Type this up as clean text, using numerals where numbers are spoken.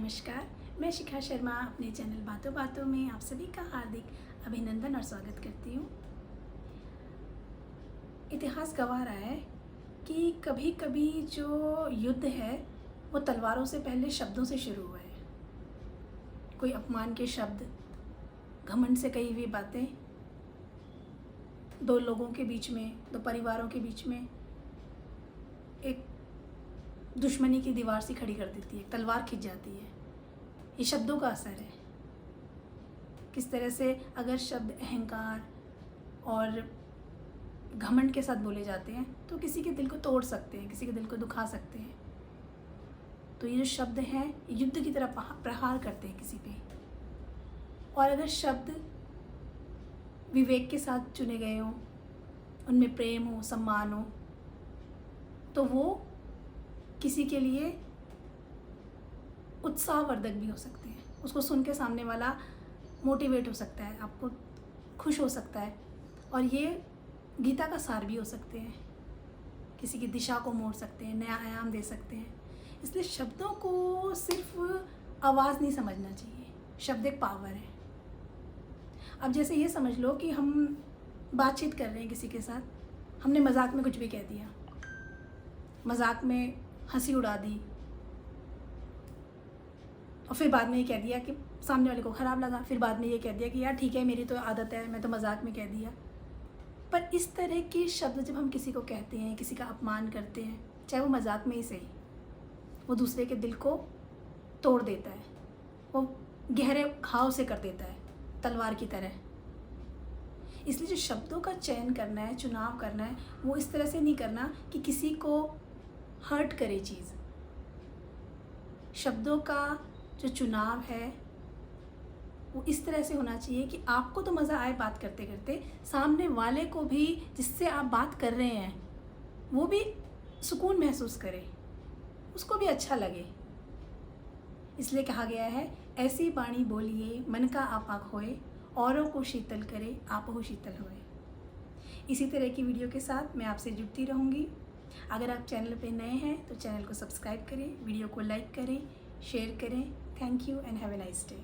नमस्कार, मैं शिखा शर्मा अपने चैनल बातों बातों में आप सभी का हार्दिक अभिनंदन और स्वागत करती हूँ। इतिहास गवाह रहा है कि कभी कभी जो युद्ध है वो तलवारों से पहले शब्दों से शुरू हुआ है। कोई अपमान के शब्द, घमंड से कही हुई बातें दो लोगों के बीच में, दो परिवारों के बीच में एक दुश्मनी की दीवार सी खड़ी कर देती है, तलवार खिंच जाती है। ये शब्दों का असर है। किस तरह से अगर शब्द अहंकार और घमंड के साथ बोले जाते हैं तो किसी के दिल को तोड़ सकते हैं, किसी के दिल को दुखा सकते हैं। तो ये जो शब्द हैं युद्ध की तरह प्रहार करते हैं किसी पे। और अगर शब्द विवेक के साथ चुने गए हों, उनमें प्रेम हो, सम्मान हो, तो वो किसी के लिए उत्साहवर्धक भी हो सकते हैं। उसको सुन के सामने वाला मोटिवेट हो सकता है, आपको खुश हो सकता है। और ये गीता का सार भी हो सकते हैं, किसी की दिशा को मोड़ सकते हैं, नया आयाम दे सकते हैं। इसलिए शब्दों को सिर्फ आवाज़ नहीं समझना चाहिए, शब्द एक पावर है। अब जैसे ये समझ लो कि हम बातचीत कर रहे हैं किसी के साथ, हमने मजाक में कुछ भी कह दिया, मजाक में हंसी उड़ा दी और फिर बाद में ये कह दिया कि सामने वाले को ख़राब लगा, फिर बाद में ये कह दिया कि यार ठीक है, मेरी तो आदत है, मैं तो मजाक में कह दिया। पर इस तरह के शब्द जब हम किसी को कहते हैं, किसी का अपमान करते हैं, चाहे वो मजाक में ही सही, वो दूसरे के दिल को तोड़ देता है, वो गहरे घाव से कर देता है, तलवार की तरह। इसलिए जो शब्दों का चयन करना है, चुनाव करना है, वो इस तरह से नहीं करना कि किसी को हर्ट करे चीज़। शब्दों का जो चुनाव है वो इस तरह से होना चाहिए कि आपको तो मज़ा आए बात करते करते, सामने वाले को भी जिससे आप बात कर रहे हैं वो भी सुकून महसूस करे, उसको भी अच्छा लगे। इसलिए कहा गया है, ऐसी वाणी बोलिए मन का आपा खोए, औरों को शीतल करे आप हो शीतल होए। इसी तरह की वीडियो के साथ मैं आपसे जुड़ती रहूँगी। अगर आप चैनल पे नए हैं तो चैनल को सब्सक्राइब करें, वीडियो को लाइक करें, शेयर करें। Thank you and have a nice day.